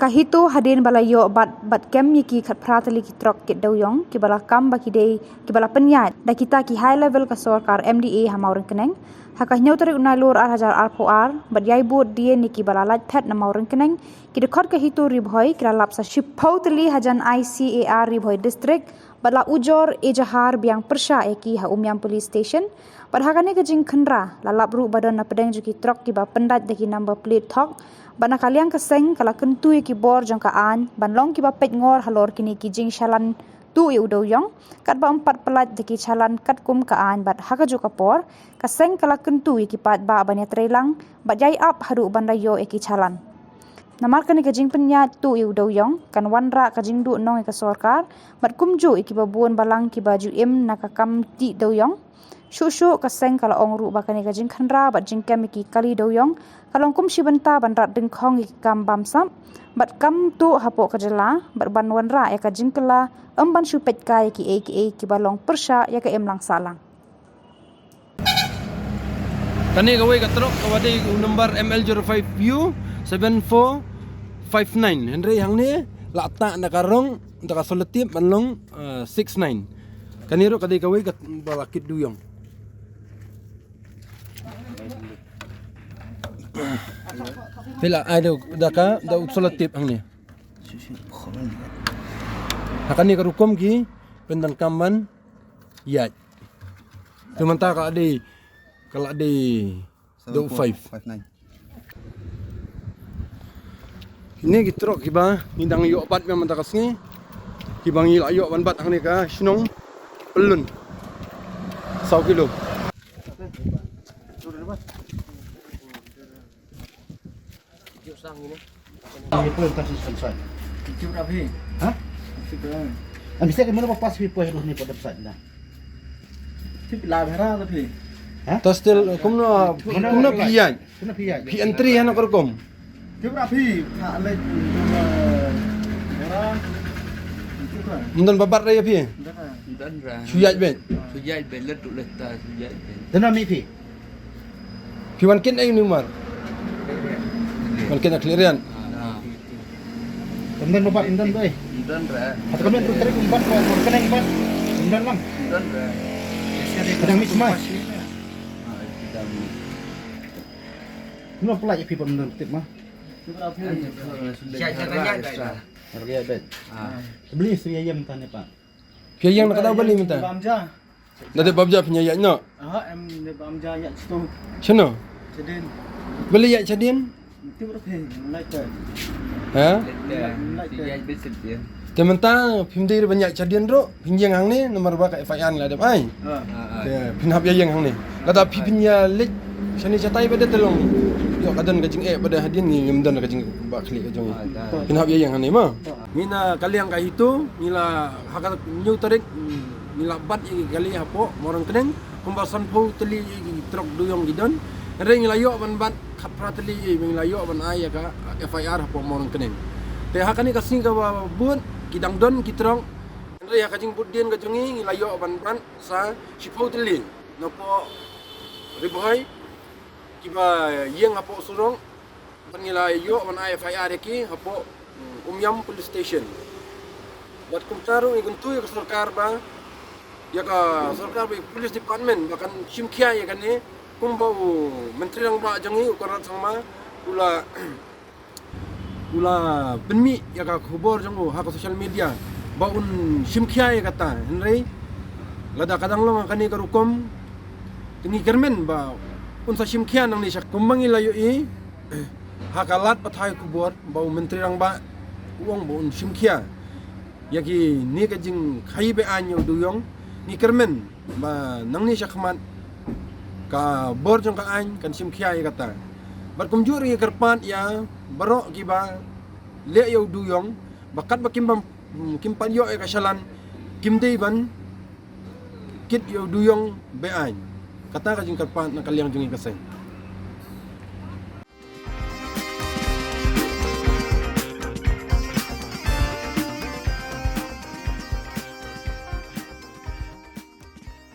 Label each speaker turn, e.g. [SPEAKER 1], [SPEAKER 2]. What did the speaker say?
[SPEAKER 1] Kahito hadin balayo bat kem ki khat pratali ki trok ki doyong ki bala kam ba ki dei ki bala penyat da kita ki high level ka sorkar MDA hamaurin keneng hakah nyau tarik unai lur ar hajar ar po ar bat yai bot dia ni ki bala lat pet na maurin keneng ki de khot kahito ribhoi ki lap sa shiphautli hajan ICAR ribhoi district bala ujor ejahar biang persha eki ha umyam police station bat hakane ka jing khandra lalap ru badan na pedeng juki trok ki ba pendat deki number plate thok bana kaliang keseng kala kentu ki bor jong ka an ban long ki ba pet ngor halor kini ki jing shalan tu i udo yong kat ba empat pelat deki chalan kat kum ka an bat haka jo kapor keseng kala kentu ki pat ba banya trelang bat jai up haru ban rayo eki chalan namar kani ka jing penya tu i udo yong kan wanra ka jing du nong ka sorkar bat kumju ki ba buon balang ki baju im nakakam ti do yong shushu kaseng kala ongru bakani ka jing khandra bat jing kem ki kali do yong kalong kum shibanta ban rat ding khong ki kam bam sam bat kam tu hapo ka jela bat ban wanra ya ka jing kala ban shu pet ka ki balong persha ya ka em lang salang
[SPEAKER 2] Kani gawai ka trok kawadi number ML05U 7459 Henry hang ni lata nakarong ndaka soletip banlong 69 kaniro kadai kawai ka balakit duyong Pila ada daka da soletip hang ni hakani karukom ki pendang kaman yat sementara ka adai kalau ada 5 ini gitu kiba hindang yuk bat memang tak kasih kibang yuk ayuk ban bat hang ni ka sinong pelun 1 kilo
[SPEAKER 3] Bisa ke mana pas pipo helus ni pada pesat dah. Tip la bera tapi.
[SPEAKER 2] Tastel kumno piyai
[SPEAKER 3] Kuna piyai.
[SPEAKER 2] pi entry hana korkom
[SPEAKER 3] Tip rapi ka le bera.
[SPEAKER 2] mundan babat raya pi
[SPEAKER 4] Dan ra
[SPEAKER 2] suyat bet
[SPEAKER 4] sujai belet tu leta sujai belet.
[SPEAKER 3] Dana mi pi.
[SPEAKER 2] pi wan ken ay numar wan ken clearan
[SPEAKER 3] Kemudian bapak indan boy.
[SPEAKER 4] Dan ra
[SPEAKER 3] Atau kemudian tu tarik umpat ko kena umpat. Indan lang.
[SPEAKER 4] dan ra.
[SPEAKER 3] Sedang mix mas. Nuno pula je pipo menurut tip mah. Harga bet. Beli istri ayam tanya Pak.
[SPEAKER 2] pi yang nak tahu beli minta
[SPEAKER 3] Bamja.
[SPEAKER 2] nade babja penyayat no
[SPEAKER 3] Em de bamja ya situ.
[SPEAKER 2] chano
[SPEAKER 3] Sedin.
[SPEAKER 2] beli yak chadin
[SPEAKER 3] Tip rapi. Like that.
[SPEAKER 2] ha
[SPEAKER 4] Sujai beset dia.
[SPEAKER 2] tementang pimdir banyak chadin ro pinjang hang ni nomor ba ka FIR la dem ai ya pinhap yang hang ni kata pi pinya lek sani chatai pada telong yo kadan kajing pada hadian ni ngemdan kajing ba klik kajong pinhap yang hang ni ma mina kaliang ka itu nila hakal new tarik nila bat kali hapo morang keneng kumbasan po teli trok duyong gidon ring layo ban bat khapra teli layo ban ai ka FIR hapo morang keneng te hakani kasing ka bun kidang don kitrong andre hakajing budien kajongi layo ban sa shipau teli nopo riboy kiba yeng hapo surong ban layo ban ai FIR ki hapo umyam police station buat kumtaru iguntu ya sarkar ba ya ka sarkar ba police department bahkan simkia ya kan ni kumbau menteri lang ba jangi ukuran sama ula penmi ya ka khubor jango ha ka social media baun simkia ya kata henry lada kadang long kan ni karukom tingi kermen ba unsa simkia nang ni sak kumbangi layo i hakalat pathai kubor bau menteri lang ba uang baun simkia yaki ni kajing khai be anyo duyong ni kermen ba nang ni sakmat ka bor jong ka an kan simkia ya kata bar kumjur ya kerpat ya barok kiba le yo duyong bakat bakimbam kimpan yo ka shalan kimdei ban kit yo duyong be an kata kajing kerpat na kaliang jungi kasay